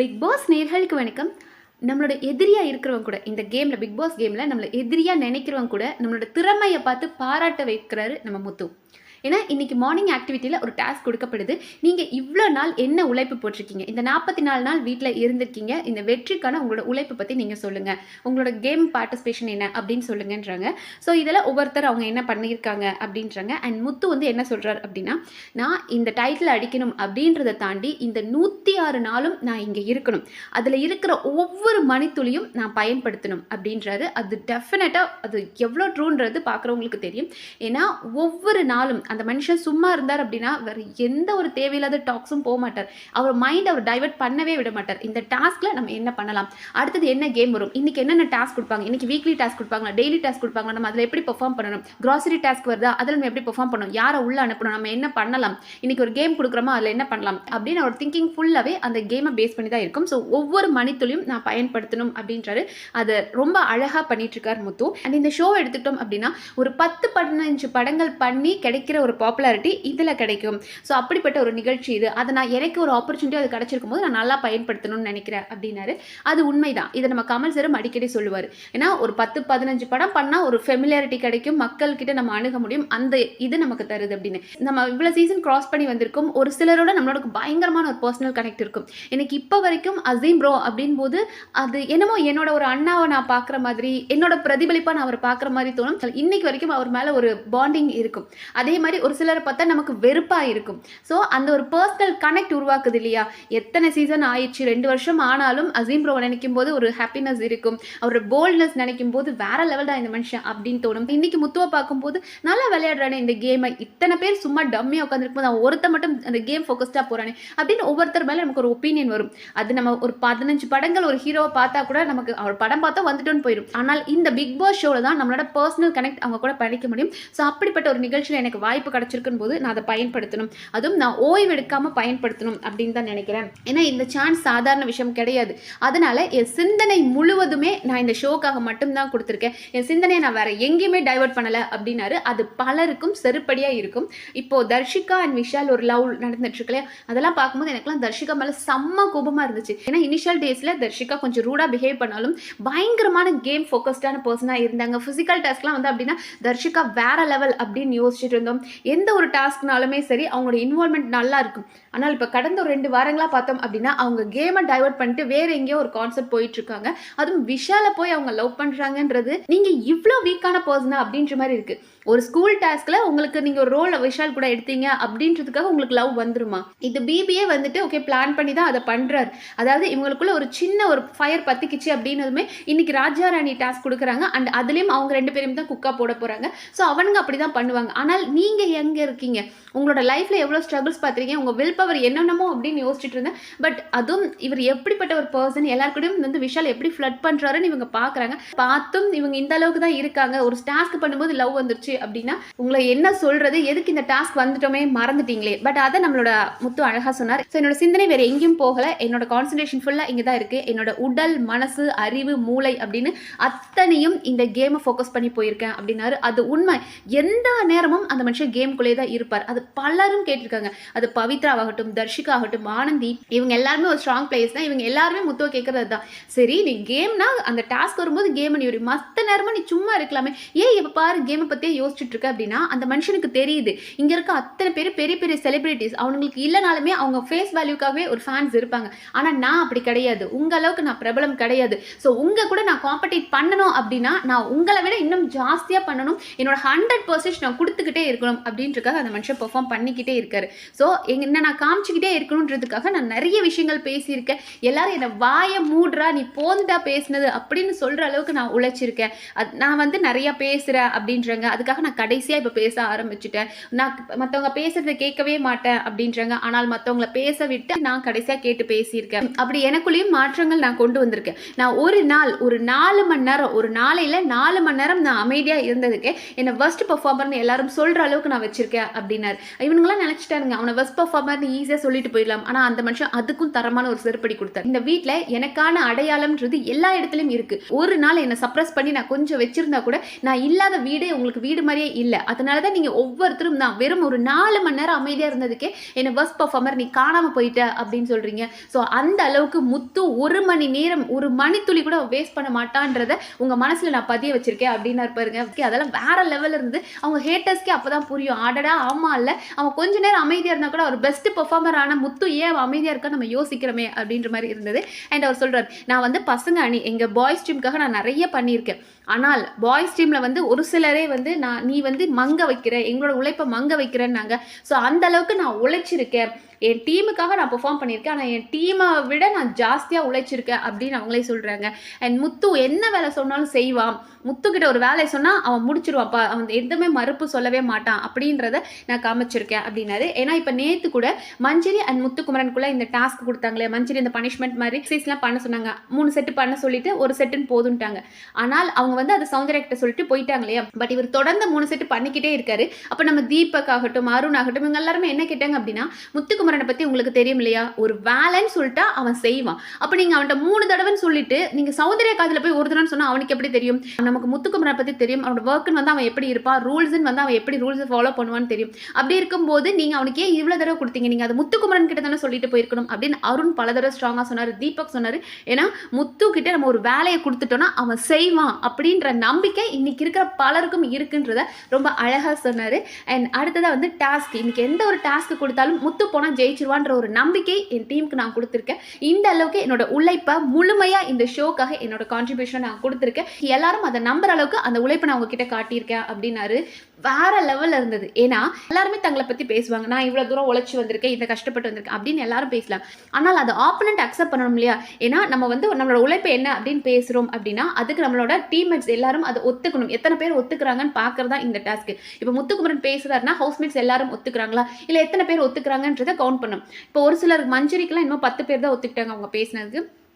Big pass நேர்களுக்கு வணக்கம். நம்மளோட எதிரியா இருக்கிறவங்க கூட இந்த கேம்ல, பிக் பாஸ் கேம்ல நம்மள எதிரியா நினைக்கிறவங்க கூட நம்மளோட திறமையை பார்த்து பாராட்ட வைக்கிறாரு நம்ம முத்து. ஏன்னா இன்னைக்கு மார்னிங் ஆக்டிவிட்டியில் ஒரு டாஸ்க் கொடுக்கப்படுது. நீங்கள் இவ்வளோ நாள் என்ன உழைப்பு போட்டிருக்கீங்க, இந்த 44 நாள் வீட்டில் இருந்திருக்கீங்க, இந்த வெற்றிக்கான உங்களோட உழைப்பை பற்றி நீங்கள் சொல்லுங்கள், உங்களோட கேம் பார்ட்டிசிபேஷன் என்ன அப்படின்னு சொல்லுங்கன்றாங்க. ஸோ இதில் ஒவ்வொருத்தர் அவங்க என்ன பண்ணியிருக்காங்க அப்படின்றாங்க. அண்ட் முத்து வந்து என்ன சொல்கிறார் அப்படின்னா, நான் இந்த டைட்டில் அடிக்கணும் அப்படின்றத தாண்டி இந்த 106 நாளும் நான் இங்கே இருக்கணும், அதில் இருக்கிற ஒவ்வொரு மணித்துளியும் நான் பயன்படுத்தணும் அப்படின்றாரு. அது டெஃபினட்டாக அது எவ்வளோ ட்ரூன்றது பார்க்குறவங்களுக்கு தெரியும். ஏன்னா ஒவ்வொரு நாளும் அந்த மனுஷன் சும்மா இருந்தார் அப்படின்னா வேறு எந்த ஒரு தேவையில்லாத டாக்ஸும் போக மாட்டார். அவர் மைண்ட் அவர் டைவர்ட் பண்ணவே விட மாட்டார். இந்த டாஸ்கில் நம்ம என்ன பண்ணலாம், அடுத்தது என்ன கேம் வரும், இன்றைக்கி என்னென்ன டாஸ்க் கொடுப்பாங்க, இன்றைக்கி வீக்லி டாஸ்க் கொடுப்பாங்களா, டெய்லி டாஸ்க் கொடுப்பாங்களா, நம்ம அதில் எப்படி பெர்ஃபார்ம் பண்ணணும், கிராசரி டாஸ்க் வருதா அதில் நம்ம எப்படி பெர்ஃபார்ம் பண்ணணும், யாரை உள்ளே அனுப்பணும், நம்ம என்ன பண்ணலாம், இன்றைக்கி ஒரு கேம் கொடுக்குறோமா அதில் என்ன பண்ணலாம் அப்படின்னு அவர் திங்கிங் ஃபுல்லாகவே அந்த கேமை பேஸ் பண்ணி தான் இருக்கும். ஸோ ஒவ்வொரு மணித்துளியும் நான் பயன்படுத்தணும் அப்படின்றாரு. அதை ரொம்ப அழகாக பண்ணிட்டுருக்கார் முத்து. அண்ட் இந்த ஷோ எடுத்துக்கிட்டோம் அப்படின்னா ஒரு 10-15 படங்கள் பண்ணி கிடைக்கிற ஒரு பாப்புலாரிட்டி இதில் கிடைக்கும். ஸோ அப்படிப்பட்ட ஒரு நிகழ்ச்சி இது. அதை நான் எனக்கு ஒரு ஆப்பர்ச்சுனிட்டி அது கிடைச்சிருக்கும் போது நான் நல்லா பயன்படுத்தணும்னு நினைக்கிறேன் அப்படின்னாரு. அது உண்மைதான். இதை நம்ம கமல் சாரும் அடிக்கடி சொல்லுவார். ஏன்னா ஒரு 10-15 படம் பண்ணால் ஒரு ஃபெமிலியாரிட்டி கிடைக்கும், மக்கள்கிட்ட நம்ம அணுக முடியும், அந்த இது நமக்கு தருது அப்படின்னு. நம்ம இவ்வளோ சீசன் கிராஸ் பண்ணி வந்திருக்கும். ஒரு சிலரோட நம்மளோட பயங்கரமான ஒரு பர்சனல் கனெக்ட் இருக்கும். எனக்கு இப்போ வரைக்கும் அசீம் ப்ரோ அப்படின் போது அது என்னமோ என்னோட ஒரு அண்ணாவை நான் பார்க்குற மாதிரி, என்னோட பிரதிபலிப்பாக நான் அவரை பார்க்குற மாதிரி தோணும். இன்னைக்கு வரைக்கும் அவர் மேலே ஒரு பாண்டிங் இருக்கும். அதே மாதிரி ஒரு சிலரை பார்த்தா நமக்கு வெறுப்பாக இருக்கும். ஸோ அந்த ஒரு பர்சனல் கனெக்ட் உருவாக்குது இல்லையா. எத்தனை சீசன் ஆயிடுச்சு, 2 வருஷம் ஆனாலும் அசீம் ப்ரோ நினைக்கும் போது ஒரு ஹாப்பினஸ் இருக்கும். அவரோட போல்ட்னஸ் நினைக்கும் போது வேற லெவல் தான் இந்த மனுஷன் அப்படின்னு தோணும். இன்னைக்கு முத்துவை பார்க்கும்போது நல்லா விளையாடுறானே இந்த கேமை, இத்தனை பேர் சும்மா டம்மியாக உட்காந்துருக்கும் போது அவன் ஒருத்த மட்டும் அந்த கேம் ஃபோக்கஸ்டாக போகிறானே அப்படின்னு ஒவ்வொருத்தர் மேலே நமக்கு ஒரு ஒப்பீனியன் வரும். அது நம்ம ஒரு 15 படங்கள் ஒரு ஹீரோவை பார்த்தா கூட நமக்கு அவர் படம் பார்த்தா வந்துட்டோன்னு போயிடும். ஆனால் இந்த பிக் பாஸ் ஷோவில் தான் நம்மளோட பர்சனல் கனெக்ட் அவங்க கூட பண்ணிக்க முடியும். ஸோ அப்படிப்பட்ட ஒரு நிகழ்ச்சியில் எனக்கு வாய்ப்பு கிடைச்சிருக்கும் போது நான் அதை பயன்படுத்தணும், அதுவும் நான் ஓய்வு எடுக்காமல் பயன்படுத்தணும் அப்படின்னு தான் நினைக்கிறேன். ஏன்னா இந்த சான்ஸ் சாதாரண விஷயம் கிடையாது. அதனால என் சிந்தனை முழுவதுமே நான் இந்த ஷோக்காக மட்டும்தான் கொடுத்துருக்கேன். என் சிந்தனையை நான் வேற எங்கேயுமே டைவர்ட் பண்ணலை அப்படின்னாரு. அது பலருக்கும் செருப்படியாக இருக்கும். இப்போ தர்ஷிகா அண்ட் விஷால் ஒரு லவ் நடந்துட்டு இருக்கலையா, அதெல்லாம் பார்க்கும்போது எனக்குலாம் தர்ஷிகா மேலே செம்ம கோபமாக இருந்துச்சு. ஏன்னா இனிஷியல் டேஸில் தர்ஷிகா கொஞ்சம் ரூடாக பிஹேவ் பண்ணாலும் பயங்கரமான கேம் ஃபோக்கஸ்டான பர்சனாக இருந்தாங்க. ஃபிசிக்கல் டாஸ்க்லாம் வந்து அப்படின்னா தர்ஷிகா வேற லெவல் அப்படின்னு யோசிச்சுட்டு இருந்தோம். எந்த ஒரு டாஸ்க்னாலுமே சரி அவங்களோட இன்வால்மெண்ட் நல்லா இருக்கும். ஆனால் இப்போ கடந்த ஒரு 2 வாரங்களாக பார்த்தோம் அப்படின்னா அவங்க கேமை டைவர்ட் பண்ணிட்டு வேற எங்கேயோ ஒரு கான்செப்ட் போயிட்டு இருக்காங்க. அதுவும் விஷாலை போய் அவங்க லவ் பண்ணுறாங்கன்றது நீங்கள் இவ்வளோ வீக்கான பர்சனா அப்படின்ற மாதிரி இருக்கு. ஒரு ஸ்கூல் டாஸ்கில் உங்களுக்கு நீங்கள் ஒரு ரோல் விஷால் கூட எடுத்தீங்க அப்படின்றதுக்காக உங்களுக்கு லவ் வந்துருமா? இது பிபிஏ வந்துட்டு ஓகே பிளான் பண்ணி தான் அதை பண்ணுறாரு. அதாவது இவங்களுக்குள்ள ஒரு சின்ன ஒரு ஃபயர் பற்றிக்கிச்சு அப்படின்னதுமே இன்னைக்கு ராஜா ராணி டாஸ்க் கொடுக்குறாங்க. அண்ட் அதுலேயும் அவங்க 2 பேரும் தான் குக்கா போட போகிறாங்க. ஸோ அவனுங்க அப்படி தான் பண்ணுவாங்க. ஆனால் நீங்கள் எங்கே இருக்கீங்க, உங்களோட லைஃப்பில் எவ்வளோ ஸ்ட்ரகிள்ஸ் பார்த்துருக்கீங்க, உங்கள் வில் பவர் என்னென்னமோ அப்படின்னு யோசிச்சுட்டு இருந்தேன். பட் அதுவும் இவர் எப்படிப்பட்ட ஒரு பர்சன், எல்லாருக்கூடையும் வந்து விஷால் எப்படி ஃப்ளட் பண்ணுறாருன்னு இவங்க பார்க்குறாங்க. பார்த்தும் இவங்க இந்த அளவுக்கு தான் இருக்காங்க. ஒரு டாஸ்க் பண்ணும்போது லவ் வந்துருச்சு அப்படின்னா உங்களை என்ன சொல்றது, எதுக்கு இந்த டாஸ்க் வந்துட்டோமே மறந்துட்டீங்களே. பட் அதை நம்மளோட முத்து அழகாக சொன்னார். ஸோ என்னோட சிந்தனை வேறு எங்கேயும் போகலை, என்னோட கான்சன்ட்ரேஷன் ஃபுல்லாக இங்கே தான் இருக்குது. என்னோட உடல், மனசு, அறிவு, மூளை அப்படின்னு அத்தனையும் இந்த கேமை ஃபோக்கஸ் பண்ணி போயிருக்கேன் அப்படின்னாரு. அது உண்மை. எந்த நேரமும் அந்த மனுஷன் கேம்குள்ளே தான் இருப்பார். அது பலரும் கேட்டிருக்காங்க. அது பவித்ராவாகட்டும், தர்ஷிகா ஆகட்டும், ஆனந்தி, இவங்க எல்லாருமே ஒரு ஸ்ட்ராங் பிளேயர்ஸ் தான். இவங்க எல்லாருமே முத்துவை கேட்கறது தான். சரி நீ கேம்னா அந்த டாஸ்க் வரும்போது கேம் நீ ஒரு மற்ற நேரமும் நீ சும்மா இருக்கலாமே, ஏன் இப்போ பாரு கேமை பற்றியே யோசிச்சுட்டு இருக்க அப்படின்னா அந்த மனுஷனுக்கு தெரியுது இங்கே இருக்க அத்தனை பேர் பெரிய பெரிய செலிபிரிட்டிஸ், அவங்களுக்கு இல்லைனாலுமே அவங்க ஃபேஸ் வேல்யூக்காகவே ஒரு ஃபேன்ஸ் இருப்பாங்க. ஆனால் நான் அப்படி கிடையாது, உங்கள் அளவுக்கு நான் பிரபலம் கிடையாது. ஸோ உங்கள் கூட நான் காம்படிட் பண்ணணும் அப்படின்னா நான் உங்களை விட இன்னும் ஜாஸ்தியாக பண்ணணும், என்னோட 100% நான் கொடுத்துக்கிட்டே இருக்கணும் அப்படின்றதுக்காக அந்த மனுஷன் பெர்ஃபார்ம் பண்ணிக்கிட்டே இருக்காரு. ஸோ என்ன நான் காமிச்சிக்கிட்டே இருக்கணுன்றதுக்காக நான் நிறைய விஷயங்கள் பேசியிருக்கேன். எல்லாரும் என்னை வாயை மூடுறா, நீ போந்துட்டா பேசினது அப்படின்னு சொல்கிற அளவுக்கு நான் உழைச்சிருக்கேன். நான் வந்து நிறையா பேசுகிறேன் அப்படின்றாங்க. அதுக்காக நான் கடைசியாக இப்போ பேச ஆரம்பிச்சுட்டேன். நான் மற்றவங்க பேசுறதை கேட்கவே மாட்டேன் அப்படின்றாங்க. ஆனால் மற்றவங்களை பேச விட்டு நான் கடைசியாக கேட்டு பேசியிருக்கேன். அப்படி எனக்குள்ளேயும் மாற்றங்கள் நான் கொண்டு வந்திருக்கேன். நான் ஒரு நாள் ஒரு 4 மணி நேரம், ஒரு நாளையில் 4 மணி நேரம் நான் அமைதியாக இருந்ததுக்கே என்னை ஃபர்ஸ்ட் பெர்ஃபார்மர்னு எல்லாரும் சொல்கிற அளவுக்கு அளவுக்கு நான் வச்சிருக்கேன் அப்படின்னாரு. இவனுங்களாம் நினைச்சிட்டானுங்க அவனை பெஸ்ட் பெர்ஃபார்மர்னு ஈஸியாக சொல்லிட்டு போயிடலாம். ஆனால் அந்த மனுஷன் அதுக்கும் தரமான ஒரு செருப்படி கொடுத்தார். இந்த வீட்டில் எனக்கான அடையாளம்ன்றது எல்லா இடத்துலையும் இருக்கு. ஒரு நாள் என்னை சப்ரஸ் பண்ணி நான் கொஞ்சம் வச்சிருந்தா கூட நான் இல்லாத வீடே உங்களுக்கு வீடு மாதிரியே இல்லை. அதனால தான் நீங்கள் ஒவ்வொருத்தரும் தான் வெறும் ஒரு 4 மணி நேரம் அமைதியாக இருந்ததுக்கே என்னை பெஸ்ட் பெர்ஃபார்மர் நீ காணாமல் போயிட்ட அப்படின்னு சொல்றீங்க. ஸோ அந்த அளவுக்கு முத்து 1 மணி நேரம் ஒரு மணித்துளி கூட வேஸ்ட் பண்ண மாட்டான்றத உங்க மனசுல நான் பதிய வச்சிருக்கேன் அப்படின்னாரு பாருங்க. அதெல்லாம் வேற லெவல் இருந்து அவங்க ஹேட்டர்ஸ்க்கே அப்பதான் புரியும். ஆடடா ஆமா இல்ல அவன் கொஞ்ச நேரம் அமைதியா இருந்தா கூட அவர் பெஸ்ட் பெர்ஃபார்மர் ஆன முத்து ஏன் அவன் அமைதியா இருக்கா நம்ம யோசிக்கிறோமே அப்படின்ற மாதிரி இருந்தது. அண்ட் அவர் சொல்றாரு, நான் வந்து பசங்க அணி எங்க பாய்ஸ் டீமுக்காக நான் நிறைய பண்ணியிருக்கேன். ஆனால் பாய்ஸ் டீம்ல வந்து ஒரு சிலரே வந்து நீ வந்து மங்க வைக்கிற, எங்களோட உழைப்பை மங்க வைக்கிறேன்னாங்க. ஸோ அந்த அளவுக்கு நான் உழைச்சிருக்கேன், என் டீமுக்காக நான் பெர்ஃபார்ம் பண்ணியிருக்கேன், ஆனால் என் டீமை விட நான் ஜாஸ்தியாக உழைச்சிருக்கேன் அப்படின்னு அவங்களே சொல்கிறாங்க. அண்ட் முத்து என்ன வேலை சொன்னாலும் செய்வான். முத்துக்கிட்ட ஒரு வேலையை சொன்னால் அவன் முடிச்சிருவான்ப்பா, அவன் எதுவுமே மறுப்பு சொல்லவே மாட்டான் அப்படின்றத நான் காமிச்சிருக்கேன் அப்படின்னாரு. ஏன்னா இப்போ நேற்று கூட மஞ்சரி அண்ட் முத்துக்குமரனுக்குள்ளே இந்த டாஸ்க் கொடுத்தாங்களே, மஞ்சரி இந்த பனிஷ்மெண்ட் மாதிரி எக்ஸசைஸ்லாம் பண்ண சொன்னாங்க. 3 செட்டு பண்ண சொல்லிட்டு ஒரு செட்டுன்னு போதுன்ட்டாங்க. ஆனால் அவங்க வந்து அது சௌந்தர்யா கிட்ட சொல்லிட்டு போயிட்டாங்க இல்லையா. பட் இவர் தொடர்ந்து 3 செட்டு பண்ணிக்கிட்டே இருக்காரு. அப்போ நம்ம தீபக் ஆகட்டும், அருண் ஆகட்டும், இவங்க எல்லாருமே என்ன கேட்டாங்க அப்படின்னா, முத்துக்குமரனை பற்றி உங்களுக்கு தெரியும் இல்லையா, ஒரு வேலைன்னு சொல்லிட்டா அவன் செய்வான். அப்போ நீங்கள் அவன்கிட்ட 3 தடவைன்னு சொல்லிட்டு நீங்கள் சௌந்தர்யா காதில் போய் ஒரு தடவை சொன்னால் அவனுக்கு எப்படி தெரியும்? நமக்கு முத்துக்குமரனை பற்றி தெரியும், அவனோட ஒர்க்குன்னு வந்து அவன் எப்படி இருப்பான், ரூல்ஸ்ன்னு வந்து அவன் எப்படி ரூல்ஸை ஃபாலோ பண்ணுவான்னு தெரியும். அப்படி இருக்கும்போது நீங்கள் அவனுக்கு ஏன் இவ்வளோ தடவை கொடுத்தீங்க? நீங்கள் அது முத்துக்குமரன் கிட்ட தானே சொல்லிட்டு போயிருக்கணும் அப்படின்னு அருண் பல தடவை ஸ்ட்ராங்காக சொன்னார். தீபக் சொன்னார், ஏன்னா முத்து கிட்ட நம்ம ஒரு வேலையை கொடுத்துட்டோம்னா அவன் செய்வான் அப்படின்ற நம்பிக்கை இன்னைக்கு இருக்கிற பலருக்கும் இருக்குன்றத ரொம்ப அழகாக சொன்னார். அண்ட் அடுத்ததாக வந்து டாஸ்க், இன்னைக்கு எந்த ஒரு டாஸ்க் கொடுத்தாலும் முத்து போனால் ஜெயிச்சிருவான்ற ஒரு நம்பிக்கை என் டீமுக்கு நான் கொடுத்துருக்கேன். இந்த அளவுக்கு என்னோட உழைப்பை முழுமையாக இந்த ஷோக்காக என்னோட கான்ட்ரிபியூஷன் நான் கொடுத்துருக்கேன். எல்லாரும் அதை நம்புற அளவுக்கு அந்த உழைப்பை நான் உங்ககிட்ட காட்டியிருக்கேன் அப்படின்னாரு. வேற லெவலில் இருந்தது. ஏன்னா எல்லாருமே தங்களை பற்றி பேசுவாங்க, நான் இவ்வளோ தூரம் உழைச்சி வந்திருக்கேன், இதை கஷ்டப்பட்டு வந்திருக்கேன் அப்படின்னு எல்லாரும் பேசலாம். ஆனால் அதை ஆப்போனன்ட் அக்செப்ட் பண்ணணும் இல்லையா. ஏன்னா நம்ம வந்து நம்மளோட உழைப்பு என்ன அப்படின்னு பேசுகிறோம் அப்படின்னா அதுக்கு நம்மளோட டீம்மேட்ஸ் எல்லாரும் அதை ஒத்துக்கணும். எத்தனை பேர் ஒத்துக்கிறாங்கன்னு பார்க்கறதா இந்த டாஸ்க். இப்போ முத்துக்குமரன் பேசுறாருன்னா ஹவுஸ்மேட்ஸ் எல்லாரும் ஒத்துக்கிறாங்களா, இல்லை எத்தனை பேர் ஒத்துக்கிறாங்கன்றதை கவுண்ட் பண்ணும். இப்போ ஒரு சிலர் மஞ்சரிக்கெல்லாம் இன்னும் 10 பேர் தான் ஒத்துக்கிட்டாங்க அவங்க பேசினதுக்கு.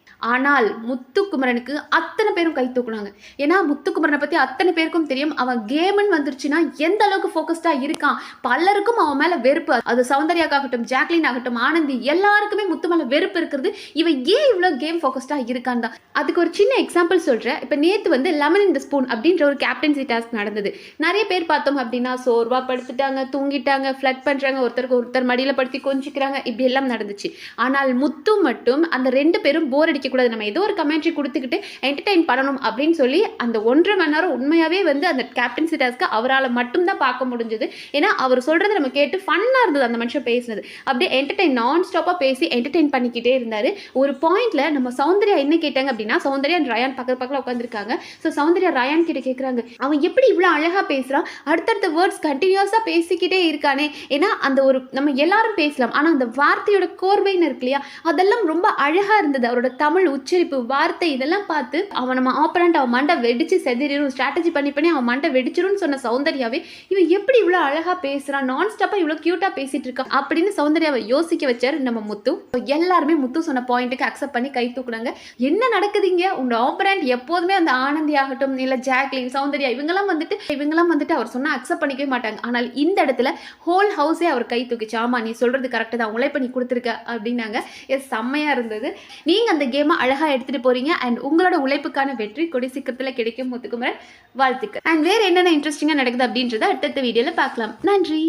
ஆனால் முத்துக்குமரனுக்கு அத்தனை பேரும் கை தூக்குனாங்க. ஏன்னா முத்துக்குமரனை பற்றி அத்தனை பேருக்கும் தெரியும், அவன் கேம்னு வந்துருச்சுன்னா எந்த அளவுக்கு ஃபோக்கஸ்டாக இருக்கான். பலருக்கும் அவன் மேலே வெறுப்பு, அது சௌந்தர்யாக்காகட்டும், ஜாக்லின் ஆகட்டும், ஆனந்தி, எல்லாருக்குமே முத்து மேலே வெறுப்பு இருக்கிறது. இவன் ஏன் இவ்வளோ கேம் ஃபோக்கஸ்டாக இருக்கான் தான். அதுக்கு ஒரு சின்ன எக்ஸாம்பிள் சொல்கிறேன். இப்போ நேற்று வந்து லெமன் இன் த ஸ்பூன் அப்படின்ற ஒரு கேப்டன்சி டாஸ்க் நடந்தது. நிறைய பேர் பார்த்தோம் அப்படின்னா சோர்வா படுத்துட்டாங்க, தூங்கிட்டாங்க, ஃப்ளட் பண்ணுறாங்க, ஒருத்தருக்கு ஒருத்தர் மடியில் படுத்தி கொஞ்சிக்கிறாங்க, இப்படி எல்லாம் நடந்துச்சு. ஆனால் முத்து மட்டும் அந்த 2 பேரும் போர் அடிக்க கூடாது, நம்ம ஏதோ ஒரு கமெண்ட்ரி கொடுத்துக்கிட்டு என்டர்டெயின் பண்ணணும் அப்படின்னு சொல்லி அந்த 1.5 மணி நேரம் உண்மையாவே வந்து அந்த கேப்டன்சி டாஸ்க்கு அவரால் மட்டும்தான் பார்க்க முடிஞ்சது. ஏன்னா அவர் சொல்றது நம்ம கேட்டு ஃபன்னா இருந்தது. அந்த மனுஷன் பேசுனது அப்படியே என்டர்டெயின் நான் ஸ்டாப்பா பேசி என்டர்டெயின் பண்ணிக்கிட்டே இருந்தாரு. ஒரு பாயிண்ட்ல நம்ம சௌந்தர்யா என்ன கேட்டாங்க அப்படின்னா, சௌந்தர்யா அண்ட் ரயான் பக்கத்துல உட்காந்துருக்காங்க. ஸோ சௌந்தர்யா ரயான் கிட்ட கேட்குறாங்க, அவன் எப்படி இவ்வளோ அழகா பேசுறான், அடுத்தடுத்த வேர்ட்ஸ் கண்டினியூஸா பேசிக்கிட்டே இருக்கானே. ஏன்னா அந்த ஒரு நம்ம எல்லாரும் பேசலாம், ஆனால் அந்த வார்த்தையோட கோர்வைன்னு இருக்கு இல்லையா, அதெல்லாம் ரொம்ப அழகா இருந்தது. அவரோட தமிழ் உச்சரிப்பு, வார்த்தை, இதெல்லாம் பார்த்து அவன் நம்ம ஆப்பரண்ட் அவன் மண்டை வெடிச்சு செதிரும், ஸ்ட்ராட்டஜி பண்ணி அவன் மண்டை வெடிச்சிரும்னு சொன்ன சௌந்தர்யாவே இவன் எப்படி இவ்வளோ அழகா பேசுறான், நான் ஸ்டாப்பா இவ்வளோ கியூட்டா பேசிட்டு இருக்கான் அப்படின்னு சௌந்தர்யாவை யோசிக்க வச்சாரு நம்ம முத்து. எல்லாருமே முத்து சொன்ன பாயிண்ட்டுக்கு அக்செப்ட் பண்ணி கை தூக்குனாங்க. என்ன நடக்குதுங்க, உங்க ஆப்பரண்ட் எப்போதுமே அந்த ஆனந்தி ஆகட்டும், இல்ல ஜாக்லின், சௌந்தர்யா இவங்கெல்லாம் வந்துட்டு அவர் சொன்னா அக்செப்ட் பண்ணிக்கவே மாட்டாங்க. ஆனால் இந்த இடத்துல ஹோல் ஹவுஸே அவர் கை தூக்கிச்சு. ஆமா நீ சொல்றது கரெக்ட் தான், உழைப்ப நீ கொடுத்துருக்க அப்படின்னாங்க. செம்மையா இருந்தது. நீங்க அந்த கேம் அழகா எடுத்துட்டு போறீங்க. அண்ட் உங்களோட உழைப்புக்கான வெற்றி கொடி சீக்கிரத்தில் கிடைக்கும் முத்துக்குமரன். வாழ்த்துக்கள். அண்ட் வேற என்னென்ன இன்ட்ரெஸ்டிங்கா நடக்குது அப்படின்றத அடுத்த வீடியோல பார்க்கலாம். நன்றி.